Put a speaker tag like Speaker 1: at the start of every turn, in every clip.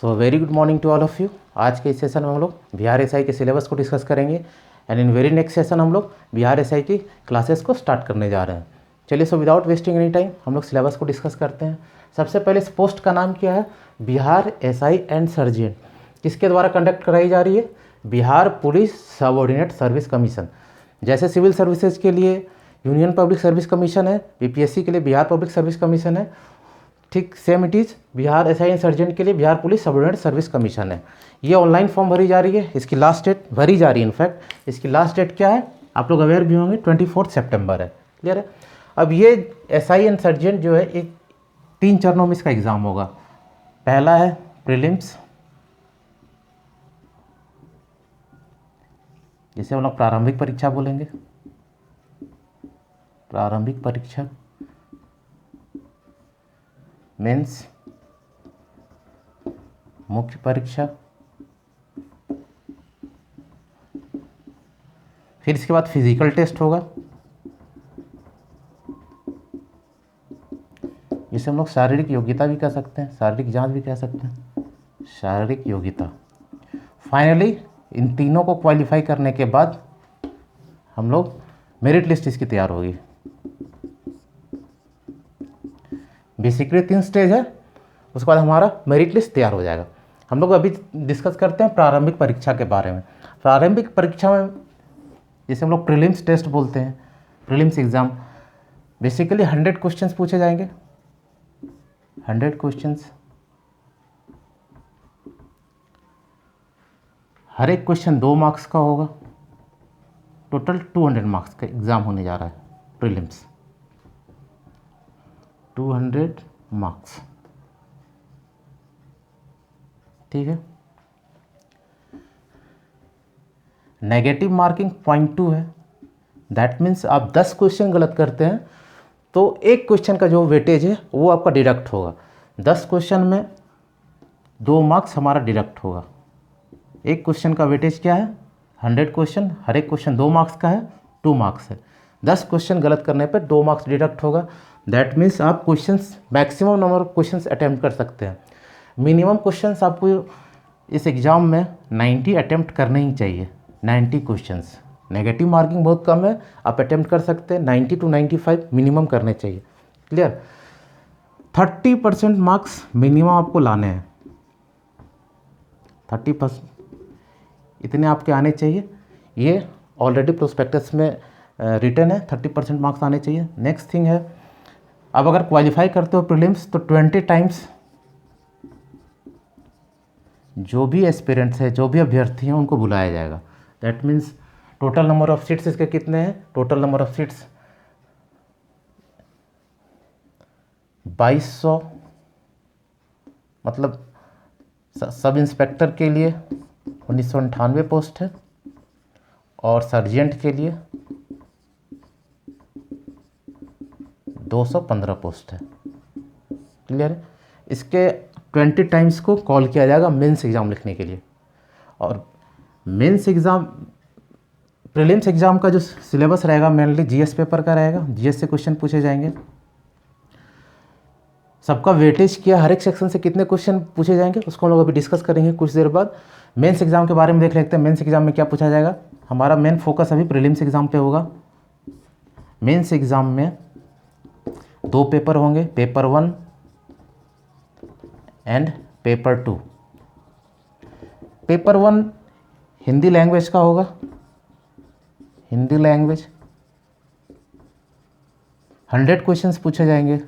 Speaker 1: So very good morning to all of you. आज के इस सेशन में हम लोग बिहार एसआई के सिलेबस को डिस्कस करेंगे and in very next session हम लोग बिहार एसआई की क्लासेस को स्टार्ट करने जा रहे हैं। चलिए, so without wasting any time हम लोग सिलेबस को डिस्कस करते हैं। सबसे पहले इस पोस्ट का नाम क्या है? Bihar SI and sergeant. किसके द्वारा कंडक्ट कराई जा रही है? Bihar police subordinate service commission. जैसे सिविल सर्विसेज के लिए यूनियन पब्लिक सर्विस कमीशन है, बीपीएससी के लिए बिहार पब्लिक सर्विस कमीशन है, ठीक same it is Bihar SI and sergeant के लिए Bihar police subordinate service commission है। ये ऑनलाइन फॉर्म भरी जा रही है, इसकी लास्ट डेट भरी जा रही है। इनफैक्ट इसकी लास्ट डेट क्या है आप लोग अवेयर भी होंगे, 24 सितंबर है। क्लियर है? अब ये एसआई एंड सर्जेंट जो है एक 3 चरणों में इसका एग्ज़ाम होगा। पहला है प्रीलिम्स, जिसे हम लोग प्रारंभिक परीक्षा बोलेंगे, प्रारंभिक परीक्षा। मेंस, मुख्य परीक्षा। फिर इसके बाद फिजिकल टेस्ट होगा, जिसे हम लोग शारीरिक योग्यता भी कह सकते हैं, शारीरिक जांच भी कह सकते हैं, शारीरिक योग्यता। फाइनली इन तीनों को क्वालिफाई करने के बाद हम लोग मेरिट लिस्ट इसकी तैयार होगी। बेसिकली 3 स्टेज है, उसके बाद हमारा मेरिट लिस्ट तैयार हो जाएगा। हम लोग अभी डिस्कस करते हैं प्रारंभिक परीक्षा के बारे में। प्रारंभिक परीक्षा में जिसे हम लोग प्रीलिम्स टेस्ट बोलते हैं, प्रीलिम्स एग्ज़ाम, बेसिकली 100 क्वेश्चंस पूछे जाएंगे। 100 क्वेश्चंस, हर एक क्वेश्चन 2 मार्क्स का होगा। टोटल 200 मार्क्स का एग्ज़ाम होने जा रहा है प्रीलिम्स, 200 मार्क्स। ठीक है। नेगेटिव मार्किंग 0.2 है। दैट मीन्स आप 10 क्वेश्चन गलत करते हैं तो एक क्वेश्चन का जो वेटेज है वो आपका डिडक्ट होगा। 10 क्वेश्चन में 2 मार्क्स हमारा डिडक्ट होगा। एक क्वेश्चन का वेटेज क्या है? 100 क्वेश्चन, हर एक क्वेश्चन 2 मार्क्स का है, 2 मार्क्स है। 10 क्वेश्चन गलत करने पर 2 मार्क्स डिडक्ट होगा। दैट मीन्स आप questions, maximum number of questions attempt कर सकते हैं। मिनिमम क्वेश्चंस आपको इस एग्ज़ाम में 90 अटैम्प्ट करने ही चाहिए। 90 क्वेश्चंस, नेगेटिव मार्किंग बहुत कम है, आप अटैम्प्ट कर सकते हैं। 90 to 95 मिनिमम करने चाहिए। क्लियर? 30% मार्क्स मिनिमम आपको लाने हैं। 30% इतने आपके आने चाहिए। ये ऑलरेडी प्रोस्पेक्टस में रिटर्न है, 30% मार्क्स आने चाहिए। नेक्स्ट थिंग है, अब अगर क्वालिफाई करते हो प्रीलिम्स तो 20 टाइम्स जो भी एस्पिरेंट्स है, जो भी अभ्यर्थी हैं, उनको बुलाया जाएगा। That means total number of seats इसके कितने हैं? टोटल नंबर ऑफ सीट्स 2200, मतलब सब इंस्पेक्टर के लिए 1998 पोस्ट है और सर्जेंट के लिए 215 पोस्ट है। क्लियर है? इसके 20 टाइम्स को कॉल किया जाएगा मेंस एग्ज़ाम लिखने के लिए। और मेंस एग्ज़ाम, प्रीलिम्स एग्ज़ाम का जो सिलेबस रहेगा मेनली जीएस पेपर का रहेगा। जीएस से क्वेश्चन पूछे जाएंगे। सबका वेटेज किया, हर एक सेक्शन से कितने क्वेश्चन पूछे जाएंगे उसको हम लोग अभी डिस्कस करेंगे कुछ देर बाद। मेंस एग्ज़ाम के बारे में देख लेते हैं। मेंस एग्ज़ाम में क्या पूछा जाएगा? हमारा मेन फोकस अभी प्रीलिम्स एग्ज़ाम पे होगा। मेंस एग्ज़ाम में 2 पेपर होंगे, paper 1 and paper 2। Paper 1 Hindi language का होगा, हिंदी लैंग्वेज। 100 क्वेश्चंस पूछे जाएंगे,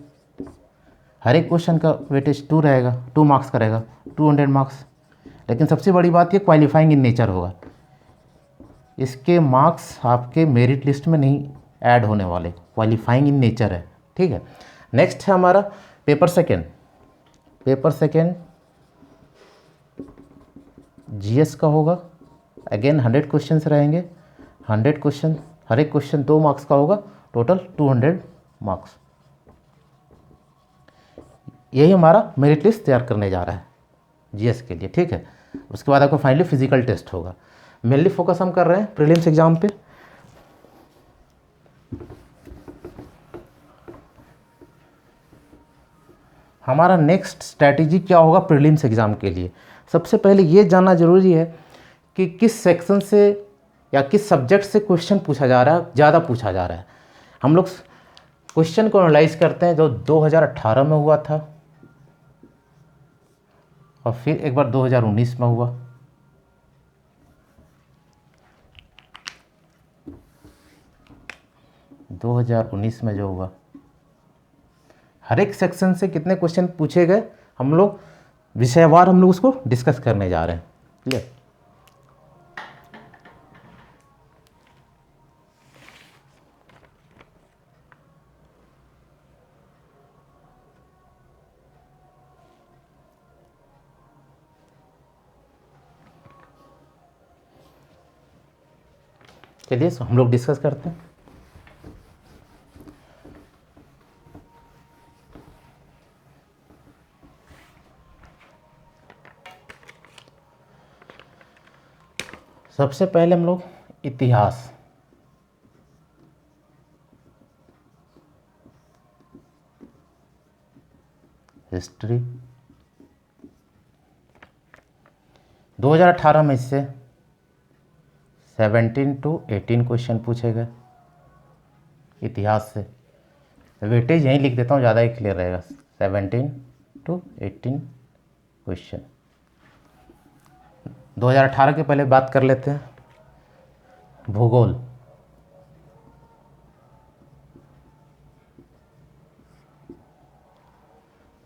Speaker 1: हर एक क्वेश्चन का वेटेज 2 रहेगा, 2 मार्क्स का रहेगा, 200 मार्क्स। लेकिन सबसे बड़ी बात ये क्वालिफाइंग इन नेचर होगा। इसके मार्क्स आपके मेरिट लिस्ट में नहीं ऐड होने वाले, क्वालिफाइंग इन नेचर है। ठीक है। नेक्स्ट है हमारा paper second. Paper second GS का होगा। अगेन 100 क्वेश्चंस रहेंगे, 100 क्वेश्चन, हर एक क्वेश्चन 2 मार्क्स का होगा, टोटल 200 मार्क्स। यही हमारा मेरिट लिस्ट तैयार करने जा रहा है जीएस के लिए। ठीक है। उसके बाद आपको फाइनली फिजिकल टेस्ट होगा। मेनली फोकस हम कर रहे हैं प्रीलिम्स एग्जाम पे। हमारा नेक्स्ट स्ट्रैटेजी क्या होगा प्रीलिम्स एग्ज़ाम के लिए। सबसे पहले ये जानना ज़रूरी है कि किस सेक्शन से या किस सब्जेक्ट से क्वेश्चन पूछा जा रहा है, ज़्यादा पूछा जा रहा है। हम लोग क्वेश्चन को एनालाइज करते हैं जो 2018 में हुआ था और फिर एक बार 2019 में हुआ। दो 2019 में जो हुआ, हर एक सेक्शन से कितने क्वेश्चन पूछे गए, हम लोग विषयवार हम लोग उसको डिस्कस करने जा रहे हैं। क्लियर। चलिए हम लोग डिस्कस करते हैं। सबसे पहले हम लोग इतिहास, हिस्ट्री 2018 में इससे 17 to 18 क्वेश्चन पूछे गए इतिहास से। वेटेज यहीं लिख देता हूँ, ज़्यादा ही क्लियर रहेगा। 17 to 18 क्वेश्चन। 2018 के पहले बात कर लेते हैं भूगोल।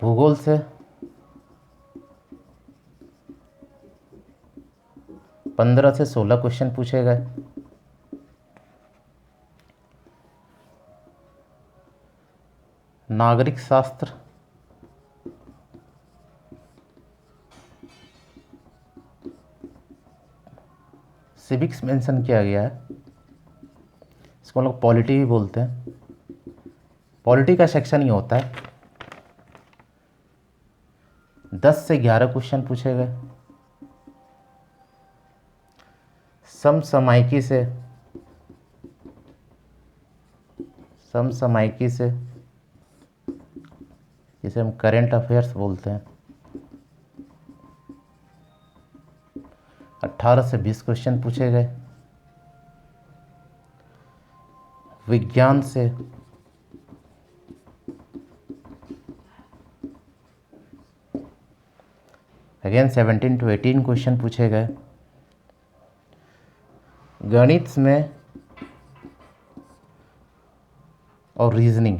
Speaker 1: भूगोल से 15 से 16 क्वेश्चन पूछे गए। नागरिक शास्त्र, सिविक्स मेंशन किया गया है, इसको हम लोग पॉलिटी भी बोलते हैं। पॉलिटी का सेक्शन ही होता है। 10 से 11 क्वेश्चन पूछे गए। समसामयिकी से जिसे हम करेंट अफेयर्स बोलते हैं, 18 से 20 क्वेश्चन पूछे गए। विज्ञान से अगेन 17 to 18 क्वेश्चन पूछे गए। गणित में और रीजनिंग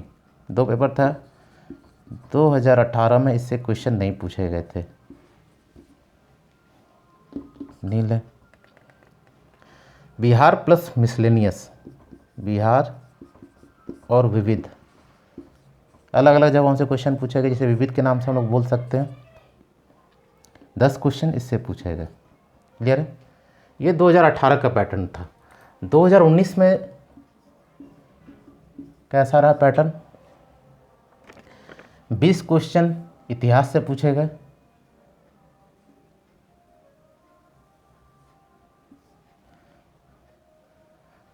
Speaker 1: 2 पेपर था। 2018 में इससे क्वेश्चन नहीं पूछे गए थे। नील है। बिहार प्लस मिसलेनियस, बिहार और विविध, अलग अलग जगहों से क्वेश्चन पूछे गए। जैसे विविध के नाम से हम लोग बोल सकते हैं। 10 क्वेश्चन इससे पूछे गए। क्लियर है। ये 2018 का पैटर्न था। 2019 में कैसा रहा पैटर्न? 20 क्वेश्चन इतिहास से पूछे गए।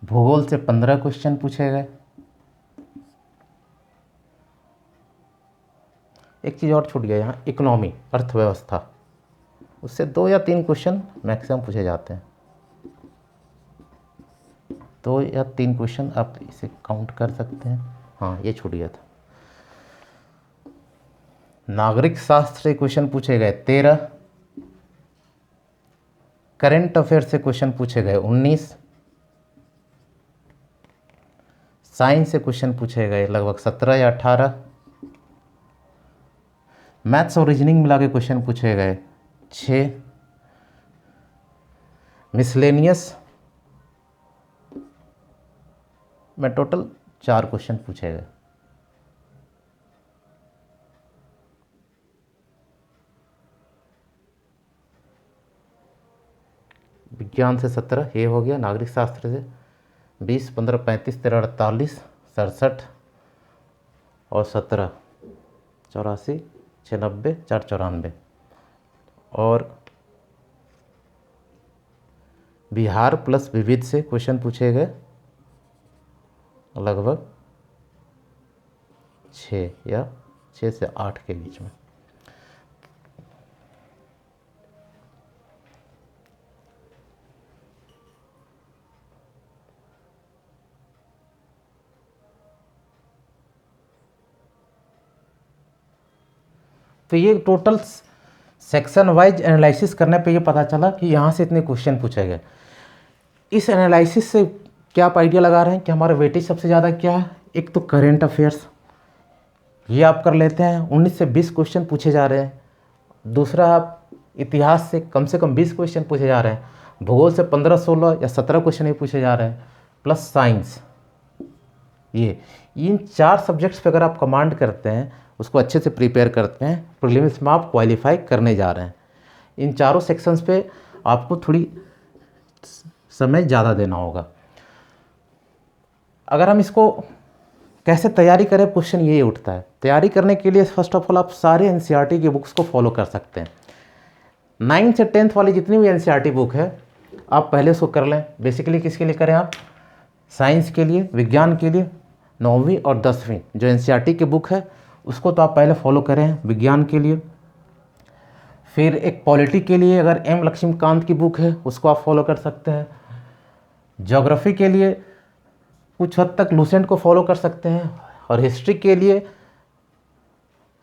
Speaker 1: भूगोल से 15 क्वेश्चन पूछे गए। एक चीज़ और छूट गया यहाँ, इकोनॉमी, अर्थव्यवस्था, उससे 2 या 3 क्वेश्चन मैक्सिमम पूछे जाते हैं। 2 या 3 क्वेश्चन आप इसे काउंट कर सकते हैं। हाँ, ये छूट गया था। नागरिक शास्त्र से क्वेश्चन पूछे गए 13। करेंट अफेयर से क्वेश्चन पूछे गए 19। साइंस से क्वेश्चन पूछे गए लगभग 17 या 18। मैथ्स और रीजनिंग मिला के क्वेश्चन पूछे गए 6। मिसलेनियस में टोटल 4 क्वेश्चन पूछे गए। विज्ञान से 17, ये हो गया। नागरिक शास्त्र से 20, 15, 35, 13, 48, 67 और 17, 84, 96, 4, 94। और बिहार प्लस विविध से क्वेश्चन पूछे गए लगभग 6 या 6 से 8 के बीच में। तो ये टोटल सेक्शन वाइज एनालिसिस करने पे ये पता चला कि यहाँ से इतने क्वेश्चन पूछे गए। इस एनालिसिस से क्या आप आइडिया लगा रहे हैं कि हमारा वेटेज सबसे ज़्यादा क्या है? एक तो करेंट अफेयर्स, ये आप कर लेते हैं, 19 से 20 क्वेश्चन पूछे जा रहे हैं। दूसरा, आप इतिहास से कम 20 क्वेश्चन पूछे जा रहे हैं। भूगोल से 15, 16 या 17 क्वेश्चन ही पूछे जा रहे हैं, प्लस साइंस। ये इन 4 सब्जेक्ट्स पे अगर आप कमांड करते हैं, उसको अच्छे से प्रिपेयर करते हैं, प्रीलिम्स में आप क्वालिफाई करने जा रहे हैं। इन चारों सेक्शंस पे आपको थोड़ी समय ज़्यादा देना होगा। अगर हम इसको कैसे तैयारी करें, क्वेश्चन ये उठता है। तैयारी करने के लिए फर्स्ट ऑफ ऑल आप सारे एनसीईआरटी की बुक्स को फॉलो कर सकते हैं। 9th से 10th वाली जितनी भी एनसीईआरटी बुक है आप पहले उसको कर लें। बेसिकली किसके लिए करें आप? साइंस के लिए, विज्ञान के लिए। 9वीं और 10वीं जो एनसीईआरटी की बुक है उसको तो आप पहले फॉलो करें विज्ञान के लिए। फिर एक पॉलिटी के लिए अगर एम लक्ष्मीकांत की बुक है उसको आप फॉलो कर सकते हैं। ज्योग्राफी के लिए कुछ हद तक लूसेंट को फॉलो कर सकते हैं। और हिस्ट्री के लिए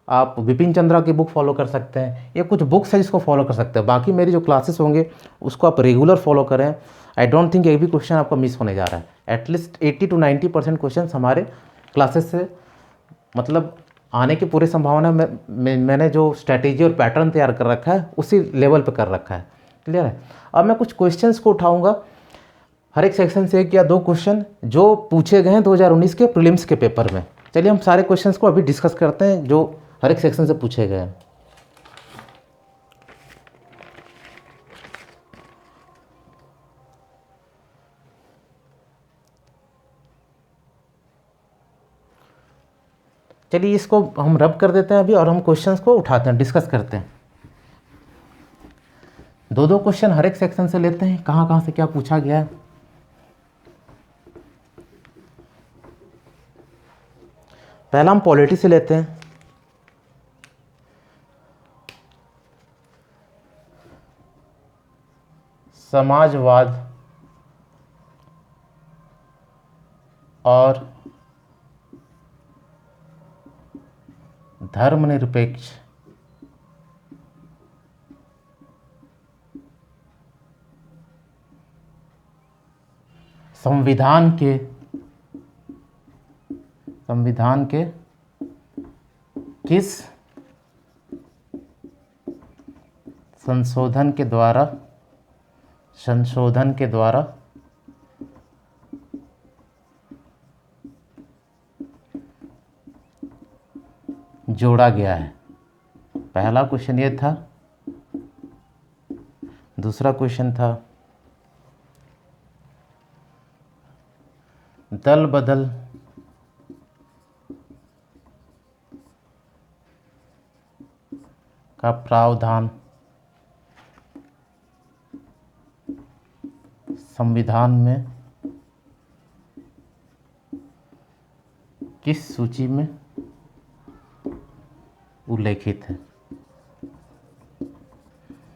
Speaker 1: आप विपिन चंद्रा की बुक फॉलो कर सकते हैं। ये कुछ बुक्स है जिसको फॉलो कर सकते हैं। बाकी मेरी जो क्लासेस होंगे उसको आप रेगुलर फॉलो करें। आई डोंट थिंक एक भी क्वेश्चन आपका मिस होने जा रहा है। एटलीस्ट 80 to 90% क्वेश्चन हमारे क्लासेस से मतलब आने की पूरी संभावना मैंने जो स्ट्रैटेजी और पैटर्न तैयार कर रखा है उसी लेवल पे कर रखा है। क्लियर है? अब मैं कुछ क्वेश्चंस को उठाऊंगा, हर एक सेक्शन से 1 या 2 क्वेश्चन जो पूछे गए हैं 2019 के प्रीलिम्स के पेपर में। चलिए हम सारे क्वेश्चंस को अभी डिस्कस करते हैं जो हर एक सेक्शन से पूछे गए हैं। चलिए इसको हम रब कर देते हैं अभी और हम क्वेश्चंस को उठाते हैं, डिस्कस करते हैं। 2-2 क्वेश्चन हर एक सेक्शन से लेते हैं, कहाँ कहाँ से क्या पूछा गया है। पहला हम पॉलिटी से लेते हैं। समाजवाद और धर्मनिरपेक्ष संविधान के किस संशोधन के द्वारा जोड़ा गया है? पहला क्वेश्चन ये था। दूसरा क्वेश्चन था दल बदल का प्रावधान संविधान में किस सूची में उल्लेखित है?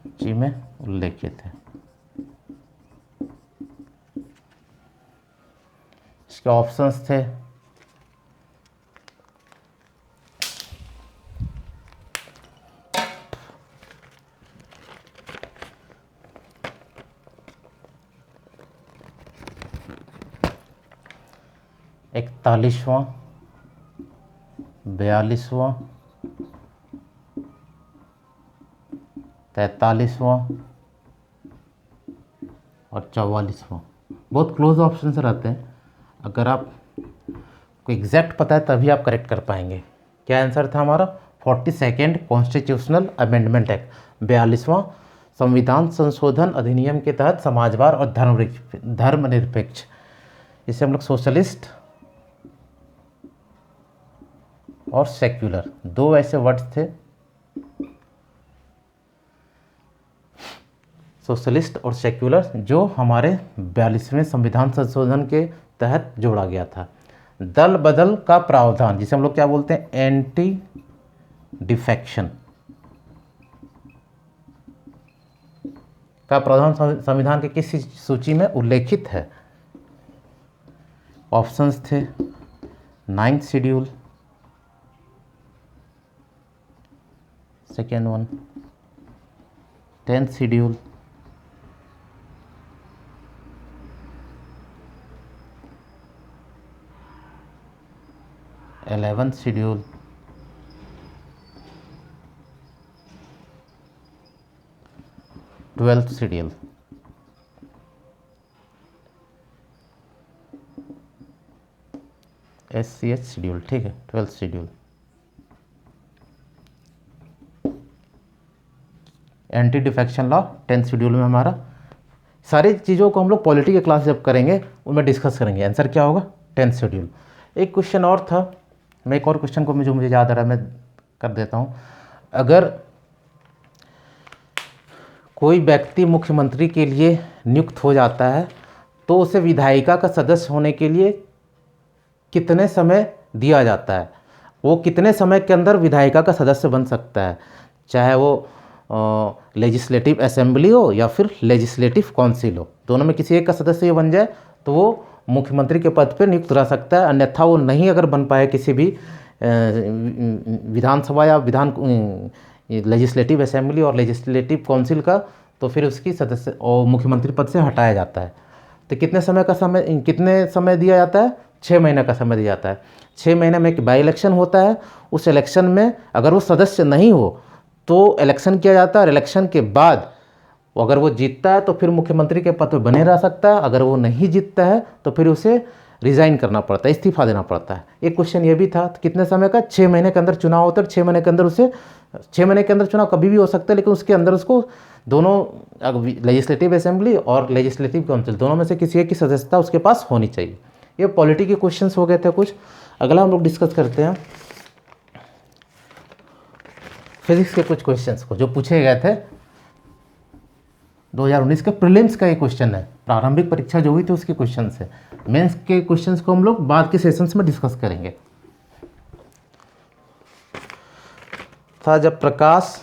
Speaker 1: सूची में उल्लेखित है। इसके ऑप्शंस थे इकतालीसवां, 42वां, 43वां और 44वां। बहुत क्लोज ऑप्शन से रहते हैं। अगर आप को एग्जैक्ट पता है तभी आप करेक्ट कर पाएंगे। क्या आंसर था हमारा? 42nd कॉन्स्टिट्यूशनल अमेंडमेंट एक्ट, 42वां संविधान संशोधन अधिनियम के तहत समाजवाद और धर्मनिरपेक्ष, इसे हम लोग सोशलिस्ट और सेक्युलर, 2 ऐसे वर्ड्स थे, सोशलिस्ट और सेक्युलर, जो हमारे 42वें संविधान संशोधन के तहत जोड़ा गया था। दल बदल का प्रावधान, जिसे हम लोग क्या बोलते हैं? एंटी डिफेक्शन का प्रावधान संविधान के किस सूची में उल्लेखित है? ऑप्शंस थे 9th schedule, second one 10th schedule, 11th schedule, 12th schedule. SCH schedule, ठीक है, 12th schedule. Anti defection law 10th schedule में हमारा। सारी चीज़ों को हम लोग पॉलिटी के क्लास जब करेंगे उनमें डिस्कस करेंगे। आंसर क्या होगा? 10th schedule. एक क्वेश्चन और था, मैं एक और क्वेश्चन को जो मुझे याद आ रहा है मैं कर देता हूँ। अगर कोई व्यक्ति मुख्यमंत्री के लिए नियुक्त हो जाता है तो उसे विधायिका का सदस्य होने के लिए कितने समय दिया जाता है? वो कितने समय के अंदर विधायिका का सदस्य बन सकता है, चाहे वो लेजिस्लेटिव असेंबली हो या फिर लेजिस्लेटिव काउंसिल हो, दोनों में किसी एक का सदस्य ये बन जाए तो वो मुख्यमंत्री के पद पर नियुक्त रह सकता है। अन्यथा वो नहीं अगर बन पाए किसी भी विधानसभा या लेजिस्लेटिव असेंबली और लेजिस्लेटिव काउंसिल का, तो फिर उसकी सदस्य और मुख्यमंत्री पद से हटाया जाता है। तो कितने समय दिया जाता है? 6 महीने का समय दिया जाता है। 6 महीने में एक बाई इलेक्शन होता है, उस इलेक्शन में अगर वो सदस्य नहीं हो तो इलेक्शन किया जाता है, और इलेक्शन के बाद अगर वो जीतता है तो फिर मुख्यमंत्री के पद पर बने रह सकता है। अगर वो नहीं जीतता है तो फिर उसे रिज़ाइन करना पड़ता है, इस्तीफा देना पड़ता है। एक क्वेश्चन ये भी था, तो कितने समय का? 6 महीने के अंदर चुनाव होता है। 6 महीने के अंदर उसे 6 महीने के अंदर चुनाव कभी भी हो सकता है, लेकिन उसके अंदर उसको दोनों लेजिस्लेटिव असेंबली और लेजिस्लेटिव काउंसिल दोनों में से किसी एक की सदस्यता उसके पास होनी चाहिए। ये पॉलिटी के क्वेश्चंस हो गए थे कुछ। अगला हम लोग डिस्कस करते हैं फिजिक्स के कुछ क्वेश्चंस को जो पूछे गए थे 2019 के प्रीलिम्स का ये क्वेश्चन है। प्रारंभिक परीक्षा जो हुई थी उसके क्वेश्चन है। मेंस के क्वेश्चंस को हम लोग बाद के सेशंस में डिस्कस करेंगे। था जब प्रकाश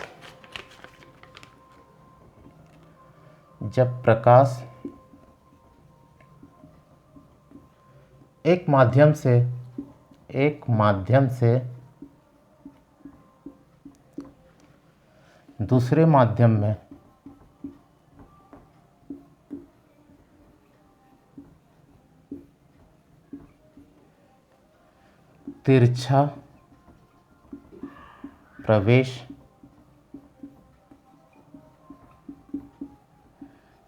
Speaker 1: एक माध्यम से दूसरे माध्यम में तिरछा प्रवेश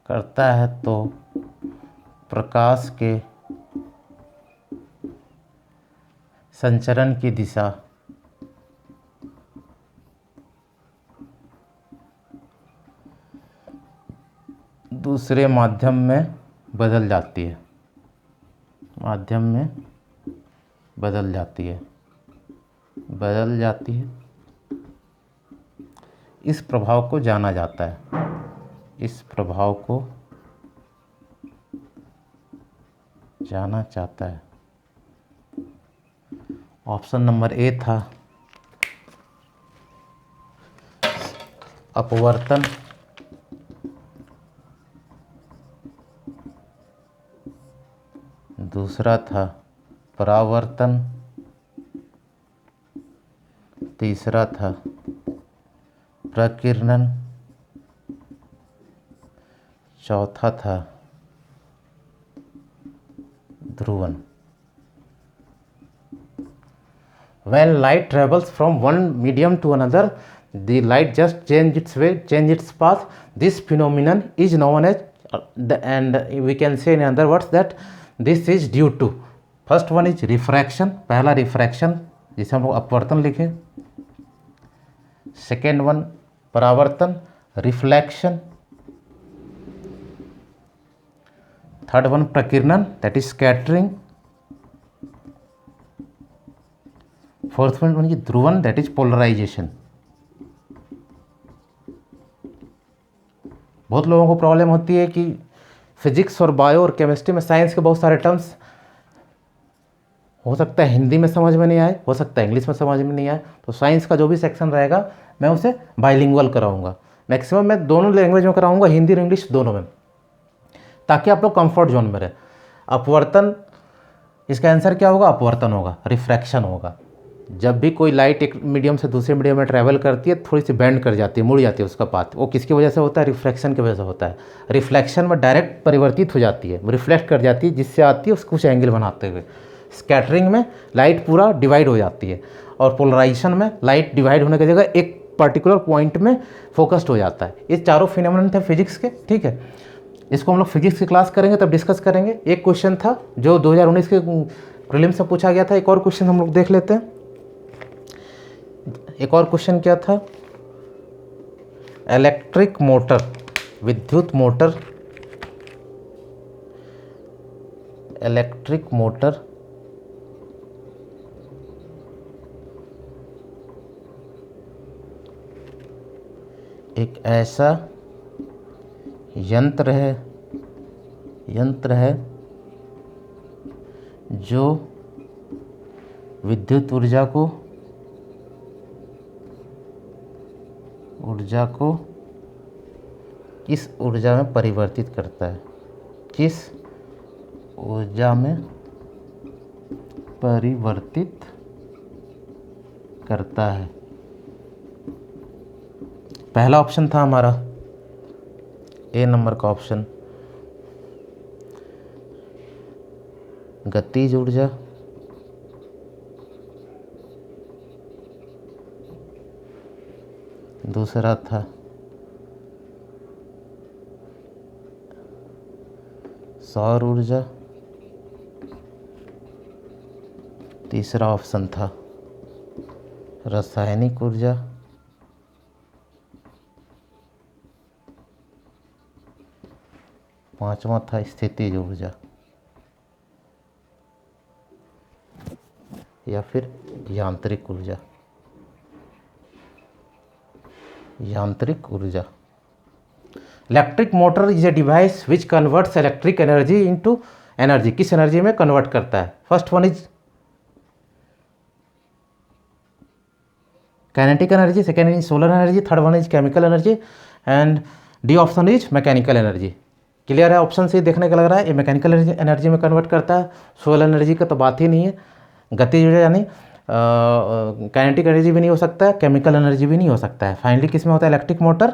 Speaker 1: करता है तो प्रकाश के संचरण की दिशा दूसरे माध्यम में बदल जाती है। इस प्रभाव को जाना जाता है। ऑप्शन नंबर ए था अपवर्तन, दूसरा था परावर्तन, तीसरा था प्रकीर्णन, चौथा था Dhruvan. When light travels from one medium to another, the light just change its path. This phenomenon is known as, and we can say in other words that this is due to, first one is refraction, पहला refraction जिसे हम लोग अपवर्तन लिखें, second one परावर्तन reflection, third one प्रकीर्णन that is scattering, fourth one की Dhruvan that is polarisation. बहुत लोगों को प्रॉब्लम होती है कि फिजिक्स और बायो और केमिस्ट्री में साइंस के बहुत सारे टर्म्स हो सकता है हिंदी में समझ में नहीं आए, हो सकता है इंग्लिश में समझ में नहीं आए। तो साइंस का जो भी सेक्शन रहेगा मैं उसे बाइलिंगुअल कराऊंगा। मैक्सिमम मैं दोनों लैंग्वेज में कराऊंगा, हिंदी और इंग्लिश दोनों में, ताकि आप लोग कंफर्ट जोन में रहे। अपवर्तन, इसका आंसर क्या होगा? अपवर्तन होगा, रिफ्रैक्शन होगा। जब भी कोई लाइट एक मीडियम से दूसरे मीडियम में ट्रैवल करती है, थोड़ी सी बेंड कर जाती है, मुड़ जाती है उसका पाथ, वो किसकी वजह से होता है? रिफ्रैक्शन की वजह से होता है। रिफ्लेक्शन में डायरेक्ट परिवर्तित हो जाती है, रिफ्लेक्ट कर जाती है, जिससे आती है उसको कुछ एंगल बनाते हुए। स्कैटरिंग में लाइट पूरा डिवाइड हो जाती है, और पोलराइजेशन में लाइट डिवाइड होने की जगह एक पर्टिकुलर पॉइंट में फोकस्ड हो जाता है। ये चारों फिनोमेनन थे फिजिक्स के, ठीक है। इसको हम लोग फिजिक्स की क्लास करेंगे तब डिस्कस करेंगे। एक क्वेश्चन था जो 2019 के प्रीलिम्स से पूछा गया था, एक और क्वेश्चन हम लोग देख लेते हैं। एक और क्वेश्चन क्या था? इलेक्ट्रिक मोटर, विद्युत मोटर, इलेक्ट्रिक मोटर एक ऐसा यंत्र है जो विद्युत ऊर्जा को किस ऊर्जा में परिवर्तित करता है? किस ऊर्जा में परिवर्तित करता है? पहला ऑप्शन था हमारा ए नंबर का ऑप्शन, गतिज ऊर्जा। दूसरा था सौर ऊर्जा। तीसरा ऑप्शन था रासायनिक ऊर्जा। पांचवा था स्थितिज ऊर्जा या फिर यांत्रिक ऊर्जा। Electric motor is a device which converts electric energy into energy. किस एनर्जी में कन्वर्ट करता है? First one is kinetic energy, second is solar energy, third one is chemical energy, and D option is mechanical energy. Clear है? Option से देखने का लग रहा है ये मैकेनिकल एनर्जी में कन्वर्ट करता है। सोलर एनर्जी का तो बात ही नहीं है। गतिज ऊर्जा यानी काइनेटिक एनर्जी भी नहीं हो सकता है, केमिकल एनर्जी भी नहीं हो सकता है। फाइनली किस में होता है? इलेक्ट्रिक मोटर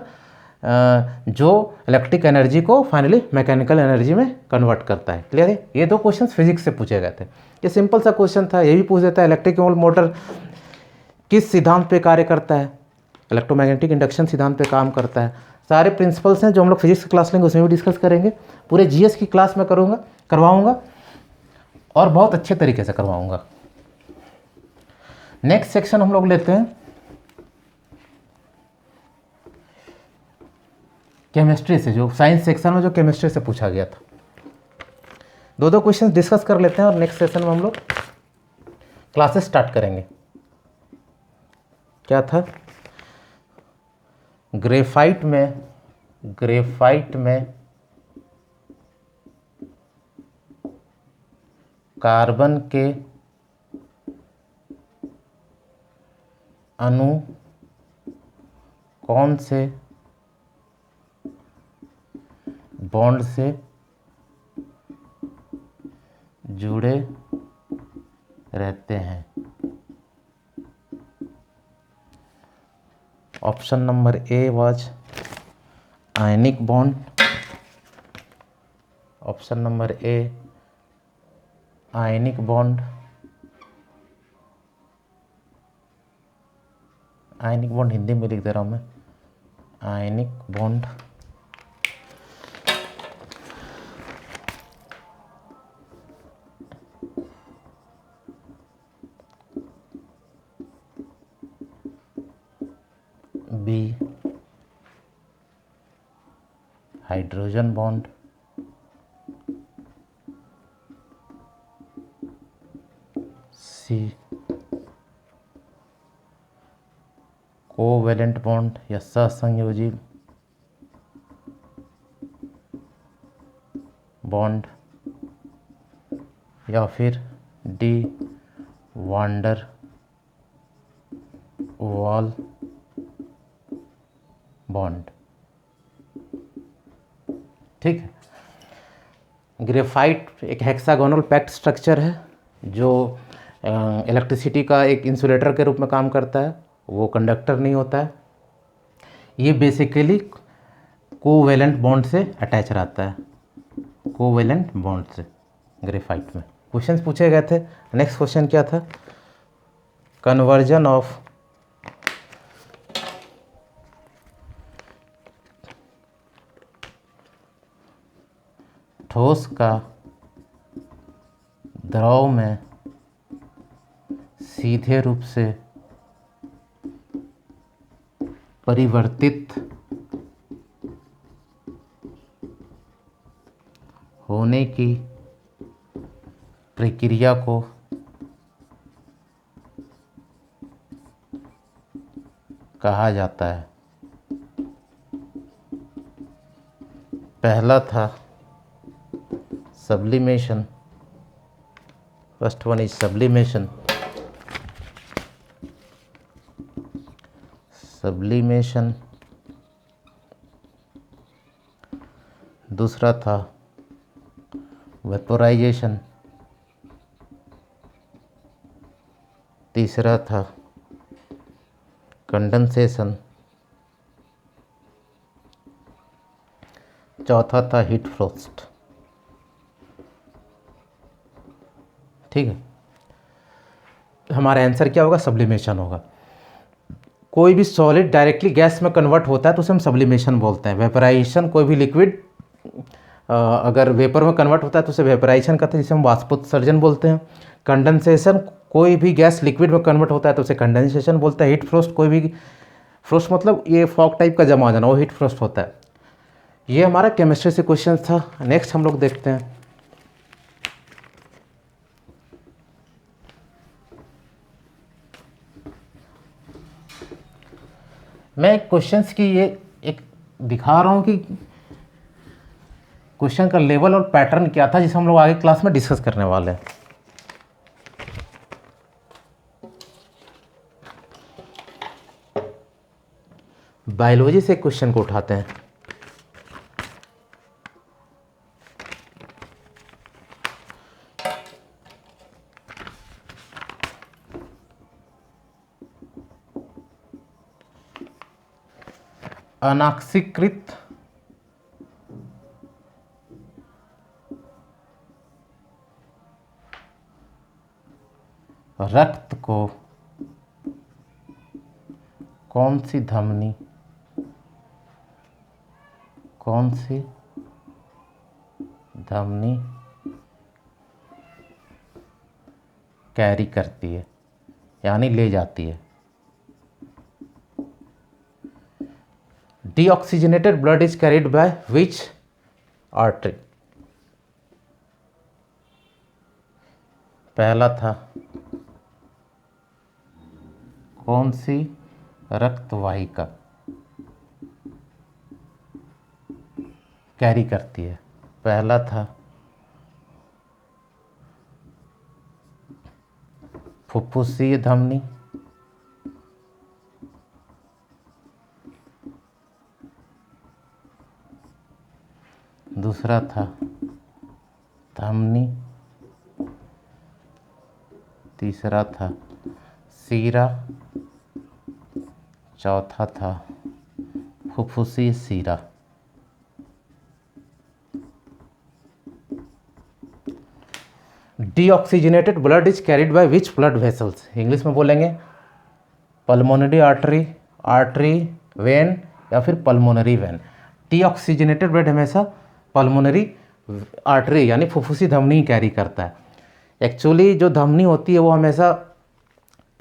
Speaker 1: जो इलेक्ट्रिक एनर्जी को फाइनली मैकेनिकल एनर्जी में कन्वर्ट करता है। क्लियर है? ये दो क्वेश्चन फिजिक्स से पूछे गए थे। ये सिंपल सा क्वेश्चन था। ये भी पूछ देता है इलेक्ट्रिक मोटर किस सिद्धांत पे कार्य करता है? इलेक्ट्रोमैग्नेटिक इंडक्शन सिद्धांत पे काम करता है। सारे प्रिंसिपल्स हैं जो हम लोग फिजिक्स की क्लास लेंगे उसमें भी डिस्कस करेंगे। पूरे जीएस की क्लास में करवाऊंगा और बहुत अच्छे तरीके से करवाऊंगा। नेक्स्ट सेक्शन हम लोग लेते हैं केमिस्ट्री से, जो साइंस सेक्शन में जो केमिस्ट्री से पूछा गया था। दो क्वेश्चन डिस्कस कर लेते हैं और नेक्स्ट सेशन में हम लोग क्लासेस स्टार्ट करेंगे। क्या था? ग्रेफाइट में कार्बन के अणु कौन से बॉन्ड से जुड़े रहते हैं? Option number a was ionic bond. Option number a ionic bond. Ionic bond Hindi में लिख दे रहा हूं मैं, ionic bond. B hydrogen bond. C covalent bond या सहसंयोजी बॉन्ड, या फिर डी वांडर वॉल बॉन्ड। ठीक है। ग्रेफाइट एक हेक्सागोनल पैक्ड स्ट्रक्चर है जो इलेक्ट्रिसिटी का एक इंसुलेटर के रूप में काम करता है, वो कंडक्टर नहीं होता है। ये बेसिकली कोवेलेंट बॉन्ड से अटैच रहता है, कोवेलेंट बॉन्ड से ग्रेफाइट में। क्वेश्चंस पूछे गए थे। नेक्स्ट क्वेश्चन क्या था? कन्वर्जन ऑफ ठोस का द्रव में सीधे रूप से परिवर्तित होने की प्रक्रिया को कहा जाता है। पहला था sublimation, first one is sublimation, दूसरा था वेपोराइजेशन, तीसरा था कंडेंसेशन, चौथा था हीट फ्रोस्ट। ठीक है, हमारा आंसर क्या होगा? सब्लिमेशन होगा। कोई भी सॉलिड डायरेक्टली गैस में कन्वर्ट होता है तो उसे हम सब्लिमेशन बोलते हैं। वेपराइजेशन कोई भी लिक्विड अगर वेपर में कन्वर्ट होता है तो उसे वेपराइजेशन कहते हैं, जिसे हम वाष्पोत्सर्जन बोलते हैं। कंडेंसेशन कोई भी गैस लिक्विड में कन्वर्ट होता है तो उसे कंडेंसेशन बोलते हैं। हीट फ्रोस्ट कोई भी, फ्रोस्ट मतलब ये फॉग टाइप का जमा हो जाना, वो हीट फ्रोस्ट होता है। ये हमारा केमिस्ट्री से क्वेश्चन था। नेक्स्ट हम लोग देखते हैं मैं क्वेश्चंस की ये एक दिखा रहा हूँ कि क्वेश्चन का लेवल और पैटर्न क्या था, जिसे हम लोग आगे क्लास में डिस्कस करने वाले हैं। बायोलॉजी से क्वेश्चन को उठाते हैं। अनाक्सीकृत रक्त को कौन सी धमनी कैरी करती है, यानी ले जाती है? Deoxygenated blood is carried by which artery? पहला था कौन सी रक्त वाहिका कैरी करती है? पहला था फुफ्फुसीय धमनी, दूसरा था धमनी, तीसरा था सीरा, चौथा था फुफ्फुसीय सीरा। Deoxygenated blood is carried by which blood vessels? English में बोलेंगे पल्मोनरी आर्टरी वेन या फिर पल्मोनरी वेन। डीऑक्सीजनेटेड ब्लड हमेशा पल्मोनरी आर्टरी यानी फुफ्फुसी धमनी कैरी करता है। एक्चुअली जो धमनी होती है वो हमेशा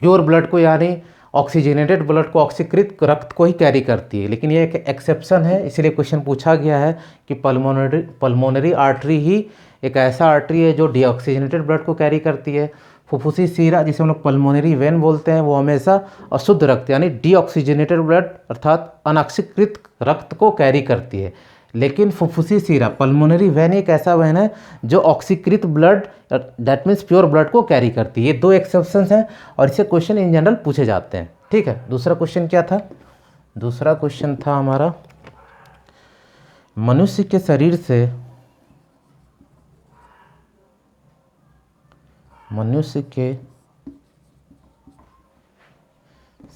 Speaker 1: प्योर ब्लड को यानी ऑक्सीजनेटेड ब्लड को, ऑक्सीकृत रक्त को ही कैरी करती है, लेकिन ये एक एक्सेप्शन है, इसलिए क्वेश्चन पूछा गया है कि पल्मोनरी आर्टरी ही एक ऐसा आर्टरी है जो डीऑक्सीजनेटेड ब्लड को कैरी करती है। फुफ्फुसी सीरा जिसे हम लोग पल्मोनरी वेन बोलते हैं, वो हमेशा अशुद्ध रक्त यानी डीऑक्सीजनेटेड ब्लड अर्थात अनाक्सीकृत रक्त को कैरी करती है। लेकिन फुफ्फुसी सीरा पल्मोनरी वेन एक ऐसा वेन है जो ऑक्सीकृत blood that means pure blood को कैरी करती है। ये 2 एक्सेप्शंस हैं और इससे क्वेश्चन इन जनरल पूछे जाते हैं। ठीक है, दूसरा क्वेश्चन क्या था? दूसरा क्वेश्चन था हमारा, मनुष्य के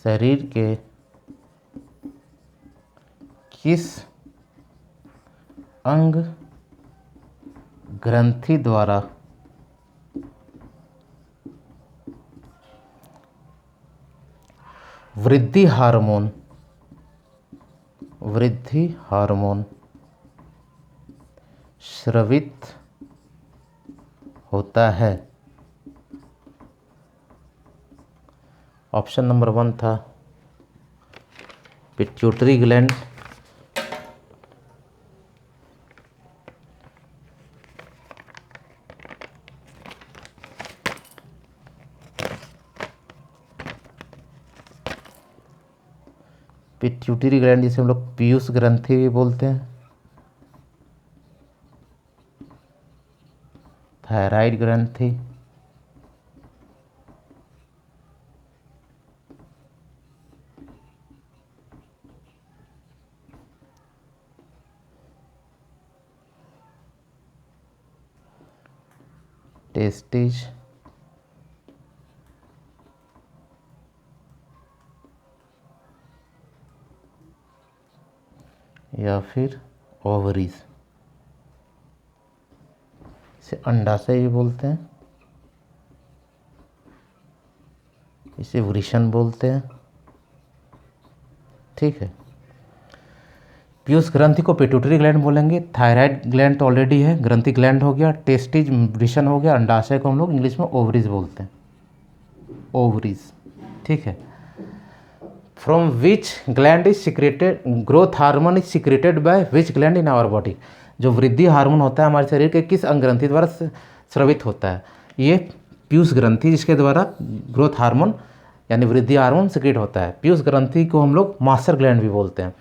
Speaker 1: शरीर के किस अंग ग्रंथि द्वारा वृद्धि हार्मोन स्रावित होता है? ऑप्शन नंबर 1 था पिट्यूटरी ग्लैंड, पिट्यूटरी ग्लैंड जिसे हम लोग पीयूष ग्रंथि भी बोलते हैं, थायराइड ग्रंथि, टेस्टिस, या फिर ओवरीज। इसे अंडाशय भी बोलते हैं, इसे वृषण बोलते हैं। ठीक है, पीयूष ग्रंथि को पिट्यूटरी ग्लैंड बोलेंगे, थायराइड ग्लैंड तो ऑलरेडी है, ग्रंथि ग्लैंड हो गया, टेस्टिज वृषण हो गया, अंडाशय को हम लोग इंग्लिश में ओवरीज बोलते हैं, ओवरीज। ठीक है, from which gland is secreted growth hormone is secreted by which gland in our body? जो वृद्धि हार्मोन होता है हमारे शरीर के किस अंग ग्रंथि द्वारा स्रावित होता है? ये पीयूष ग्रंथि, जिसके द्वारा ग्रोथ हार्मोन यानी वृद्धि हार्मोन सिक्रेट होता है। पीयूष ग्रंथि को हम लोग मास्टर ग्लैंड भी बोलते हैं।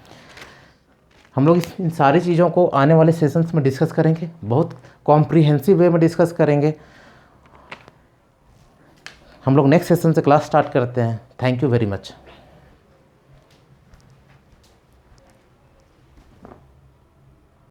Speaker 1: हम लोग इन सारी चीज़ों को आने वाले सेशंस में डिस्कस करेंगे, बहुत कॉम्प्रिहेंसिव वे में डिस्कस करेंगे। हम लोग नेक्स्ट सेशन से क्लास स्टार्ट करते हैं। Thank you very much.